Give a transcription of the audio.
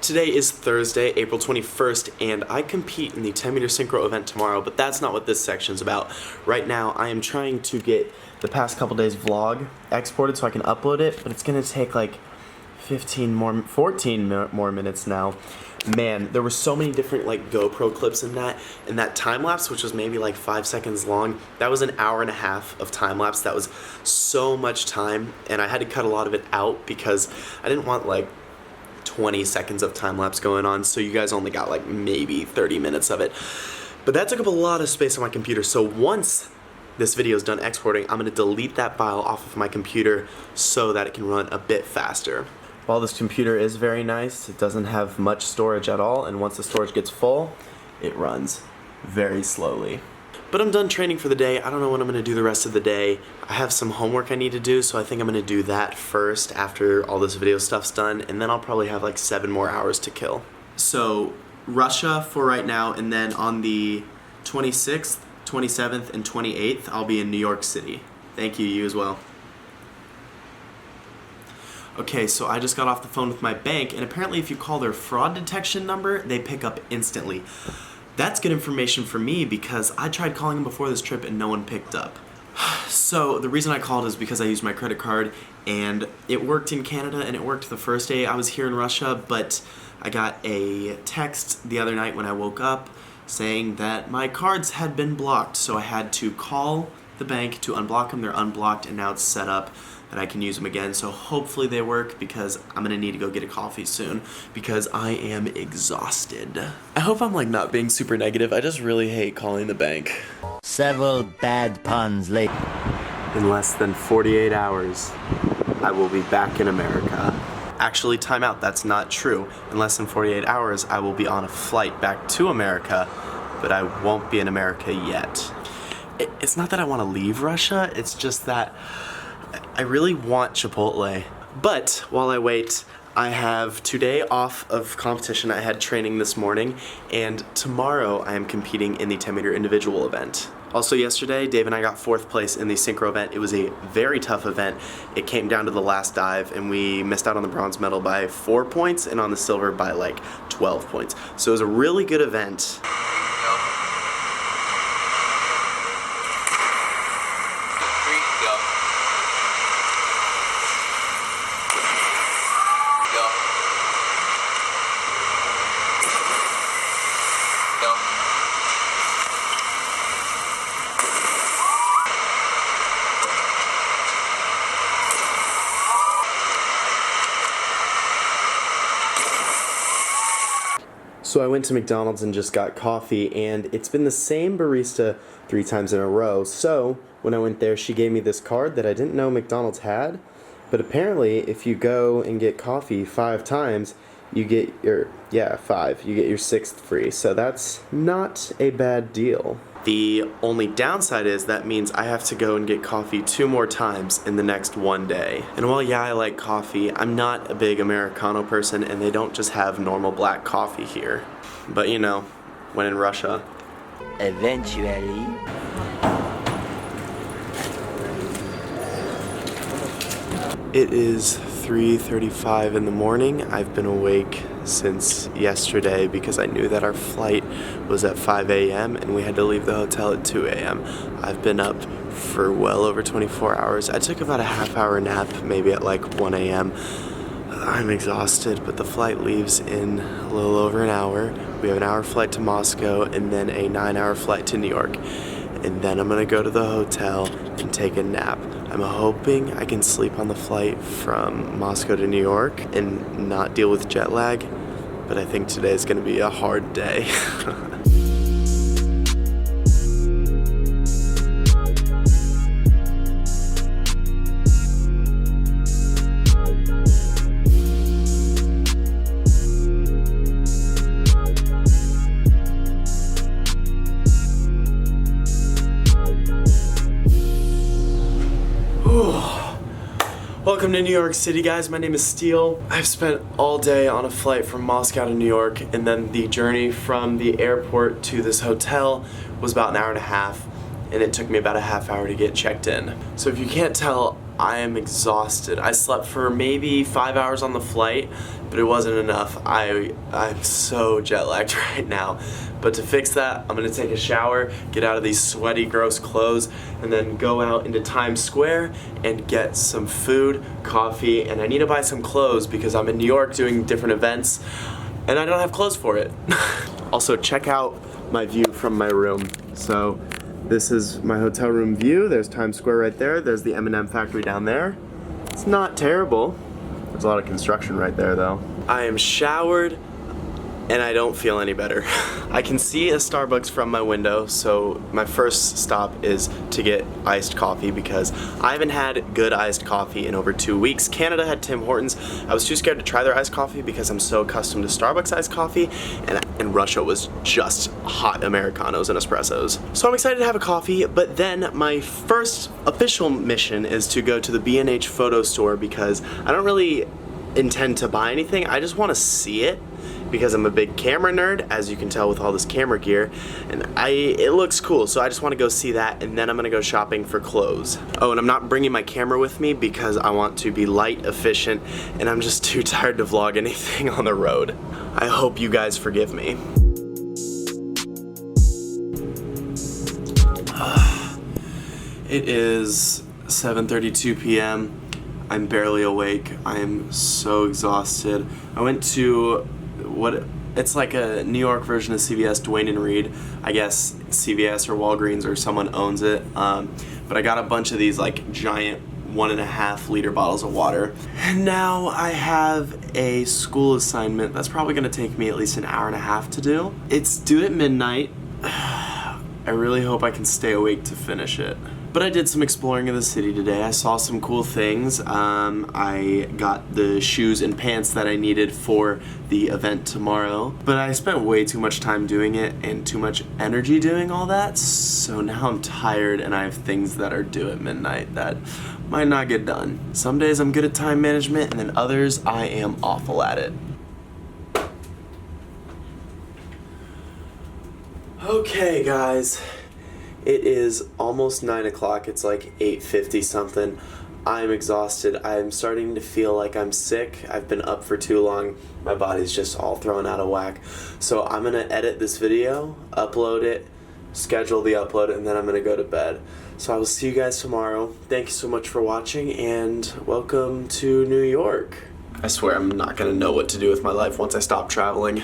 Today is Thursday, April 21st, and I compete in the 10-meter synchro event tomorrow, but that's not what this section's about. Right now, I am trying to get the past couple days' vlog exported so I can upload it, but it's gonna take like 14 more minutes now. Man, there were so many different like GoPro clips in that time lapse, which was maybe like 5 seconds long. That was an hour and a half of time lapse. That was so much time, and I had to cut a lot of it out because I didn't want like 20 seconds of time lapse going on, so you guys only got like maybe 30 minutes of it. But that took up a lot of space on my computer, so once this video is done exporting, I'm going to delete that file off of my computer so that it can run a bit faster. While this computer is very nice, it doesn't have much storage at all, and once the storage gets full, it runs very slowly. But I'm done training for the day. I don't know what I'm going to do the rest of the day. I have some homework I need to do, so I think I'm going to do that first after all this video stuff's done, and then I'll probably have like 7 more hours to kill. So Russia for right now, and then on the 26th, 27th, and 28th, I'll be in New York City. Thank you, you as well. Okay, so I just got off the phone with my bank, and apparently if you call their fraud detection number, they pick up instantly. That's good information for me because I tried calling them before this trip and no one picked up. So the reason I called is because I used my credit card, and it worked in Canada and it worked the first day I was here in Russia, but I got a text the other night when I woke up saying that my cards had been blocked, so I had to call the bank to unblock them. They're unblocked and now it's set up that I can use them again, so hopefully they work because I'm gonna need to go get a coffee soon because I am exhausted. I hope I'm like not being super negative. I just really hate calling the bank. Several bad puns later. In less than 48 hours, I will be back in America. Actually, time out, that's not true. In less than 48 hours, I will be on a flight back to America, but I won't be in America yet. It's not that I want to leave Russia, it's just that I really want Chipotle. But while I wait, I have today off of competition. I had training this morning, and tomorrow I am competing in the 10-meter individual event. Also yesterday, Dave and I got 4th place in the synchro event. It was a very tough event. It came down to the last dive, and we missed out on the bronze medal by 4 points and on the silver by like 12 points. So it was a really good event. So I went to McDonald's and just got coffee, and it's been the same barista 3 times in a row. So when I went there, she gave me this card that I didn't know McDonald's had, but apparently if you go and get coffee 5 times, you get your, 5, you get your 6th free. So that's not a bad deal. The only downside is that means I have to go and get coffee 2 more times in the next 1 day. And while yeah, I like coffee, I'm not a big Americano person, and they don't just have normal black coffee here. But you know, when in Russia. Eventually. It is 3:35 in the morning. I've been awake since yesterday because I knew that our flight was at 5 a.m. and we had to leave the hotel at 2 a.m. I've been up for well over 24 hours. I took about a half-hour nap, maybe at like 1 a.m. I'm exhausted, but the flight leaves in a little over an hour. We have an hour flight to Moscow and then a 9-hour flight to New York. And then I'm gonna go to the hotel and take a nap. I'm hoping I can sleep on the flight from Moscow to New York and not deal with jet lag, but I think today's gonna be a hard day. Welcome to New York City, guys. My name is Steele. I've spent all day on a flight from Moscow to New York, and then the journey from the airport to this hotel was about an hour and a half, and it took me about a half hour to get checked in. So if you can't tell, I am exhausted. I slept for maybe 5 hours on the flight, but it wasn't enough. I'm so jet lagged right now. But to fix that, I'm gonna take a shower, get out of these sweaty, gross clothes, and then go out into Times Square and get some food, coffee, and I need to buy some clothes because I'm in New York doing different events and I don't have clothes for it. Also, check out my view from my room. So this is my hotel room view. There's Times Square right there. There's the M&M factory down there. It's not terrible. There's a lot of construction right there though. I am showered and I don't feel any better. I can see a Starbucks from my window, so my first stop is to get iced coffee because I haven't had good iced coffee in over 2 weeks. Canada had Tim Hortons. I was too scared to try their iced coffee because I'm so accustomed to Starbucks iced coffee, and in Russia was just hot Americanos and espressos. So I'm excited to have a coffee, but then my first official mission is to go to the B&H photo store because I don't really intend to buy anything. I just want to see it because I'm a big camera nerd, as you can tell with all this camera gear, and it looks cool, so I just want to go see that, and then I'm gonna go shopping for clothes. Oh, and I'm not bringing my camera with me because I want to be light, efficient, and I'm just too tired to vlog anything on the road. I hope you guys forgive me. It is 7:32 p.m. I'm barely awake. I am so exhausted. I went to it's like a New York version of CVS, Duane and Reed. I guess CVS or Walgreens or someone owns it. But I got a bunch of these like giant 1.5 liter bottles of water. And now I have a school assignment that's probably gonna take me at least an hour and a half to do. It's due at midnight. I really hope I can stay awake to finish it. But I did some exploring of the city today. I saw some cool things. I got the shoes and pants that I needed for the event tomorrow. But I spent way too much time doing it and too much energy doing all that. So now I'm tired and I have things that are due at midnight that might not get done. Some days I'm good at time management and then others I am awful at it. Okay, guys. It is almost 9 o'clock. It's like 8:50 something. I'm exhausted. I'm starting to feel like I'm sick. I've been up for too long. My body's just all thrown out of whack. So I'm gonna edit this video, upload it, schedule the upload, and then I'm gonna go to bed. So I will see you guys tomorrow. Thank you so much for watching and welcome to New York. I swear I'm not gonna know what to do with my life once I stop traveling.